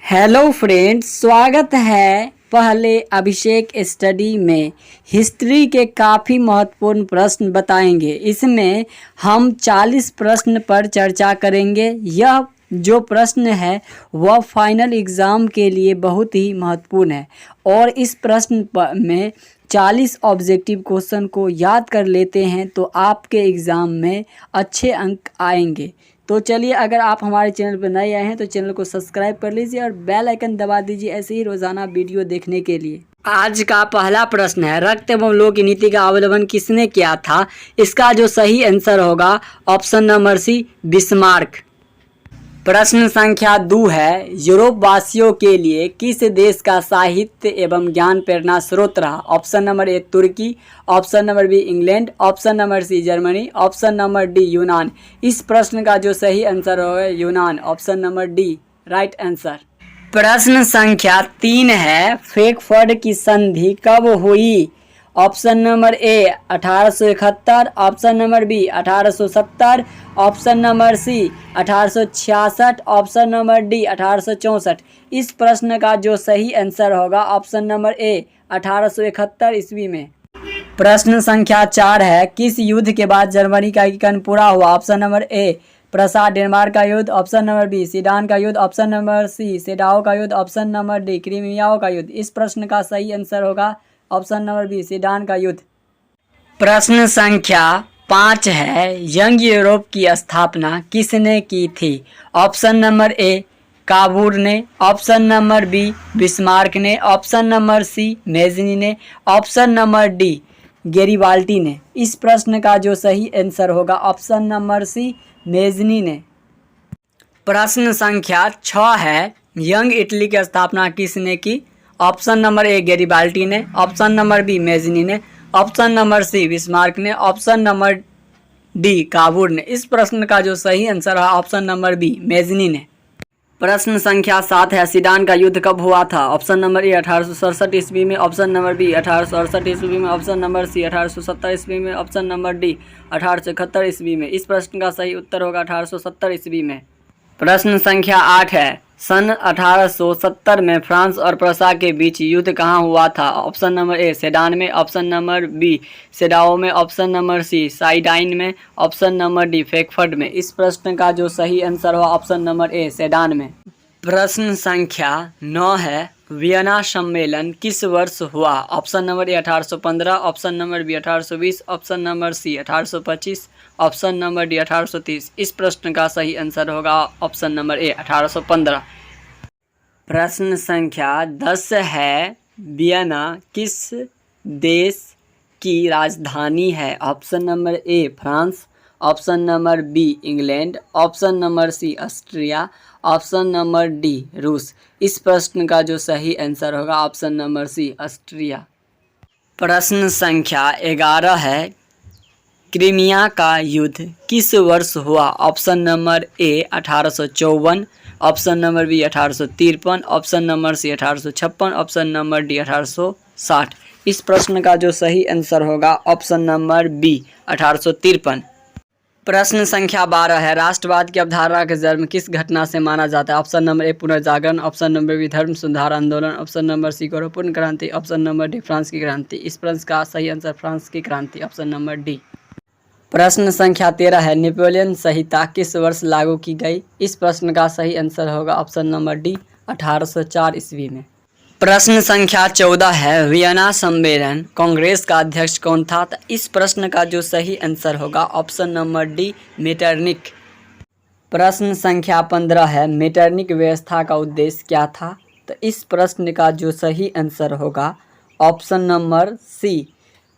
Hello friends, स्वागत है पहले अभिषेक स्टडी में। हिस्ट्री के काफ़ी महत्वपूर्ण प्रश्न बताएंगे। इसमें हम 40 प्रश्न पर चर्चा करेंगे। यह जो प्रश्न है वह फाइनल एग्ज़ाम के लिए बहुत ही महत्वपूर्ण है और इस प्रश्न में 40 ऑब्जेक्टिव क्वेश्चन को याद कर लेते हैं तो आपके एग्ज़ाम में अच्छे अंक आएंगे। तो चलिए, अगर आप हमारे चैनल पर नए आए हैं तो चैनल को सब्सक्राइब कर लीजिए और बेल आइकन दबा दीजिए ऐसे ही रोज़ाना वीडियो देखने के लिए। आज का पहला प्रश्न है, रक्त एवं लोह की नीति का अवलंबन किसने किया था? इसका जो सही आंसर होगा ऑप्शन नंबर सी, बिस्मार्क। प्रश्न संख्या 2 है, यूरोप वासियों के लिए किस देश का साहित्य एवं ज्ञान प्रेरणा स्रोत रहा? ऑप्शन नंबर ए तुर्की, option number B England, option number C Germany, option number D यूनान। इस प्रश्न का जो सही आंसर होगा यूनान, option number D right answer. प्रश्न संख्या 3 है, फ्रैंकफर्ट की संधि कब हुई? Option number A 1871, option number B 1870, option number C 1866, option number D 1864। इस प्रश्न का जो सही आंसर होगा ऑप्शन नंबर ए 1871 ईस्वी में। प्रश्न संख्या 4 है, किस युद्ध के बाद जर्मनी का एकीकरण पूरा हुआ? ऑप्शन नंबर ए प्रसा डेनमार्क का युद्ध, ऑप्शन नंबर बी सीडान का युद्ध, ऑप्शन नंबर सी सेडाओ का युद्ध, ऑप्शन नंबर डी क्रीमियाओं का युद्ध। इस प्रश्न का सही आंसर होगा ऑप्शन नंबर बी सीडान का युद्ध। प्रश्न संख्या 5 है, यंग यूरोप की स्थापना किसने की थी? ऑप्शन नंबर ए काबूर ने, ऑप्शन नंबर बी बिस्मार्क ने, ऑप्शन नंबर सी मेजनी ने, ऑप्शन नंबर डी गेरिबाल्टी ने। इस प्रश्न का जो सही आंसर होगा ऑप्शन नंबर सी मेजनी ने। प्रश्न संख्या 6 है, यंग इटली की स्थापना किसने की? ऑप्शन नंबर ए गेरिबाल्टी ने, ऑप्शन नंबर बी मेजनी ने, ऑप्शन नंबर सी बिस्मार्क ने, ऑप्शन नंबर डी काबूर ने। इस प्रश्न का जो सही आंसर है ऑप्शन नंबर बी मेजनी ने। प्रश्न संख्या 7 है, सीडान का युद्ध कब हुआ था? ऑप्शन नंबर ए 1867 ईस्वी में, ऑप्शन नंबर बी 1868 ईस्वी में, ऑप्शन नंबर सी 1870 ईस्वी में, ऑप्शन नंबर डी 1871 ईस्वी में। इस प्रश्न का सही उत्तर होगा 1870 ईस्वी में। प्रश्न संख्या 8 है, सन 1870 में फ्रांस और प्रसा के बीच युद्ध कहाँ हुआ था? ऑप्शन नंबर ए सेडान में, ऑप्शन नंबर बी सेडाओ में, ऑप्शन नंबर सी साइडाइन में, ऑप्शन नंबर डी फ्रैंकफर्ट में। इस प्रश्न का जो सही आंसर हुआ ऑप्शन नंबर ए सेडान में। प्रश्न संख्या 9 है, वियना सम्मेलन किस वर्ष हुआ? Option number A 1815, option number B 1820, option number C 1825, option number D 1830। इस प्रश्न का सही आंसर होगा ऑप्शन नंबर ए 1815। प्रश्न संख्या 10 है, वियना किस देश की राजधानी है? Option number A France, option number B England, option number C Austria, option number D रूस। इस प्रश्न का जो सही आंसर होगा ऑप्शन नंबर सी ऑस्ट्रिया। प्रश्न संख्या 11 है, क्रीमिया का युद्ध किस वर्ष हुआ? Option number A 1854, option number B 1853, option number C 1856, option number D 1860। इस प्रश्न का जो सही आंसर होगा ऑप्शन नंबर बी 1853। प्रश्न संख्या 12 है, राष्ट्रवाद की अवधारणा का जन्म किस घटना से माना जाता है? ऑप्शन नंबर ए पुनर्जागरण, ऑप्शन नंबर बी धर्म सुधार आंदोलन, ऑप्शन नंबर सी गौरवपूर्ण क्रांति, ऑप्शन नंबर डी फ्रांस की क्रांति। इस प्रश्न का सही आंसर फ्रांस की क्रांति, ऑप्शन नंबर डी। प्रश्न संख्या 13 है, नेपोलियन संहिता किस वर्ष लागू की गई? इस प्रश्न का सही आंसर होगा ऑप्शन नंबर डी 1804 ईस्वी में। प्रश्न संख्या 14 है, वियना सम्मेलन कांग्रेस का अध्यक्ष कौन था? इस प्रश्न का जो सही आंसर होगा ऑप्शन नंबर डी मेटरनिक। प्रश्न संख्या 15 है, मेटरनिक व्यवस्था का उद्देश्य क्या था? तो इस प्रश्न का जो सही आंसर होगा ऑप्शन नंबर सी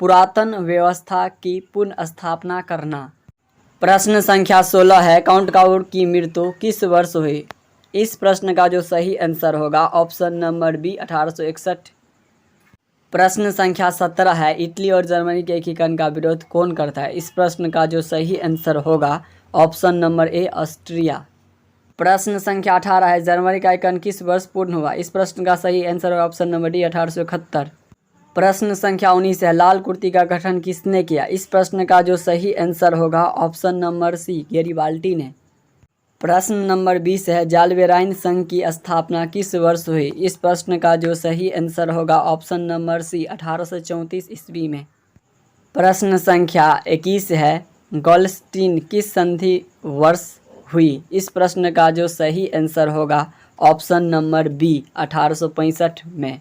पुरातन व्यवस्था की पुनः स्थापना करना। प्रश्न संख्या 16 है, काउंट काउर की मृत्यु किस वर्ष हुई? इस प्रश्न का जो सही आंसर होगा ऑप्शन नंबर बी 1861। प्रश्न संख्या 17 है, इटली और जर्मनी के एकीकरण का विरोध कौन करता है? इस प्रश्न का जो सही आंसर होगा ऑप्शन नंबर ए ऑस्ट्रिया। प्रश्न संख्या 18 है, जर्मनी का एकीकरण किस वर्ष पूर्ण हुआ? इस प्रश्न का सही आंसर होगा ऑप्शन नंबर डी 1871। प्रश्न संख्या 19 है, लाल कुर्ती का गठन किसने किया? इस प्रश्न का जो सही आंसर होगा ऑप्शन नंबर सी गेरिबाल्टी ने। प्रश्न नंबर 20 है, जालवेराइन संघ की स्थापना किस वर्ष हुई? इस प्रश्न का जो सही आंसर होगा ऑप्शन नंबर सी 1834 ईस्वी में। प्रश्न संख्या 21 है, गोल्डस्टीन किस संधि वर्ष हुई? इस प्रश्न का जो सही आंसर होगा ऑप्शन नंबर बी 1865 में।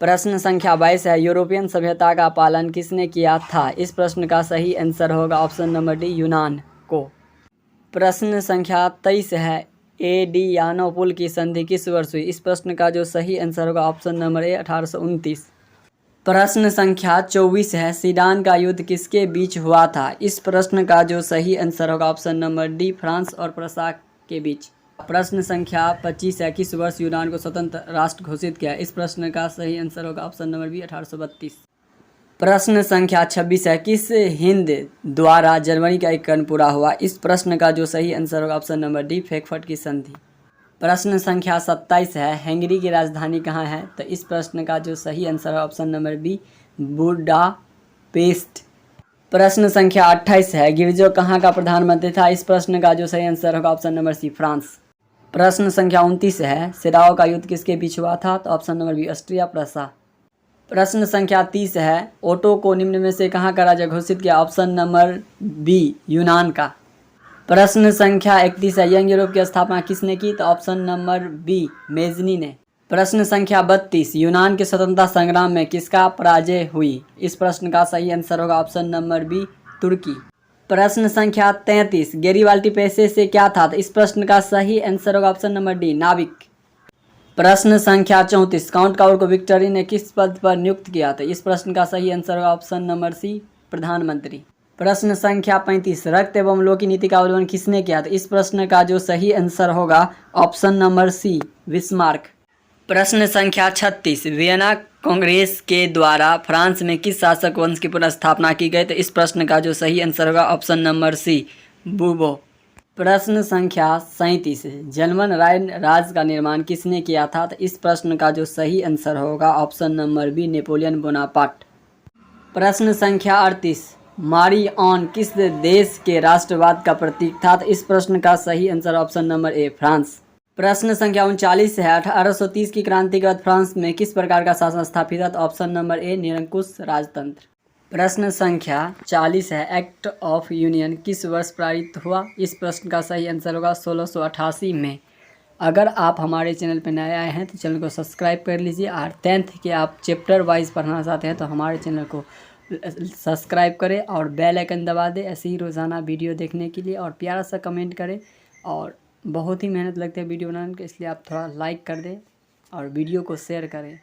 प्रश्न संख्या 22 है, यूरोपियन सभ्यता का पालन किसने किया था? इस प्रश्न का सही आंसर होगा ऑप्शन नंबर डी यूनान को। प्रश्न संख्या 23 है, एडियानोपुल की संधि किस वर्ष हुई? इस प्रश्न का जो सही आंसर होगा ऑप्शन नंबर ए 1829। प्रश्न संख्या 24 है, सीडान का युद्ध किसके बीच हुआ था? इस प्रश्न का जो सही आंसर होगा ऑप्शन नंबर डी फ्रांस और प्रसा के बीच। प्रश्न संख्या 25 है, किस वर्ष यूनान को स्वतंत्र राष्ट्र घोषित किया? इस प्रश्न का सही आंसर होगा ऑप्शन नंबर बी 1832। प्रश्न संख्या 26 है, किस हिंद द्वारा जर्मनी का एकीकरण पूरा हुआ? इस प्रश्न का जो सही आंसर होगा ऑप्शन नंबर डी फ्रैंकफर्ट की संधि। प्रश्न संख्या 27 है, हंगरी की राजधानी कहाँ है? तो इस प्रश्न का जो सही आंसर है ऑप्शन नंबर बी बुडापेस्ट। प्रश्न संख्या 28 है, गिरजो कहाँ का प्रधानमंत्री था? इस प्रश्न का जो सही आंसर होगा ऑप्शन नंबर सी फ्रांस। प्रश्न संख्या 29 है, सिराओ का युद्ध किसके बीच हुआ था? तो ऑप्शन नंबर बी ऑस्ट्रिया प्रसा। प्रश्न संख्या 30 है, ओटो को निम्न में से कहाँ का राजा घोषित किया? ऑप्शन नंबर बी यूनान का। प्रश्न संख्या 31 है, यंग यूरोप की स्थापना किसने की? तो ऑप्शन नंबर बी मेजनी ने। प्रश्न संख्या 32, यूनान के स्वतंत्रता संग्राम में किसका पराजय हुई? इस प्रश्न का सही आंसर होगा ऑप्शन नंबर बी तुर्की। प्रश्न संख्या 33, गैरिबाल्डी पेशे से क्या था? तो इस प्रश्न का सही आंसर होगा ऑप्शन नंबर डी नाविक। प्रश्न संख्या 34, काउंट काउर को विक्टोरी ने किस पद पर नियुक्त किया? तो इस प्रश्न का सही आंसर होगा ऑप्शन नंबर सी प्रधानमंत्री। प्रश्न संख्या 35, रक्त एवं लोक की नीति का अवलंबन किसने किया? तो इस प्रश्न का जो सही आंसर होगा ऑप्शन नंबर सी बिस्मार्क। प्रश्न संख्या 36, वियना कांग्रेस के द्वारा फ्रांस में किस शासक वंश की पुनर्स्थापना की गई? तो इस प्रश्न का जो सही आंसर होगा ऑप्शन नंबर सी बूबो। प्रश्न संख्या 37, जर्मन राज का निर्माण किसने किया था? तो इस प्रश्न का जो सही आंसर होगा option number B Napoleon Bonaparte. प्रश्न संख्या 38, मारी ऑन किस देश के राष्ट्रवाद का प्रतीक था? तो इस प्रश्न का सही answer option number A France. प्रश्न संख्या 39 है, 1830 की क्रांति के बाद फ्रांस में किस प्रकार का शासन स्थापित था? तो ऑप्शन नंबर ए निरंकुश राजतंत्र। प्रश्न संख्या 40 है, एक्ट ऑफ यूनियन किस वर्ष पारित हुआ? इस प्रश्न का सही आंसर होगा 1688 में। अगर आप हमारे चैनल पर नए आए हैं तो चैनल को सब्सक्राइब कर लीजिए और 10th के आप चैप्टर वाइज पढ़ना चाहते हैं तो हमारे चैनल को सब्सक्राइब करें और बेल आइकन दबा दें ऐसे ही रोज़ाना वीडियो देखने के लिए, और प्यारा सा कमेंट करें। और बहुत ही मेहनत लगती है वीडियो बनाने के, इसलिए आप थोड़ा लाइक कर दें और वीडियो को शेयर करें।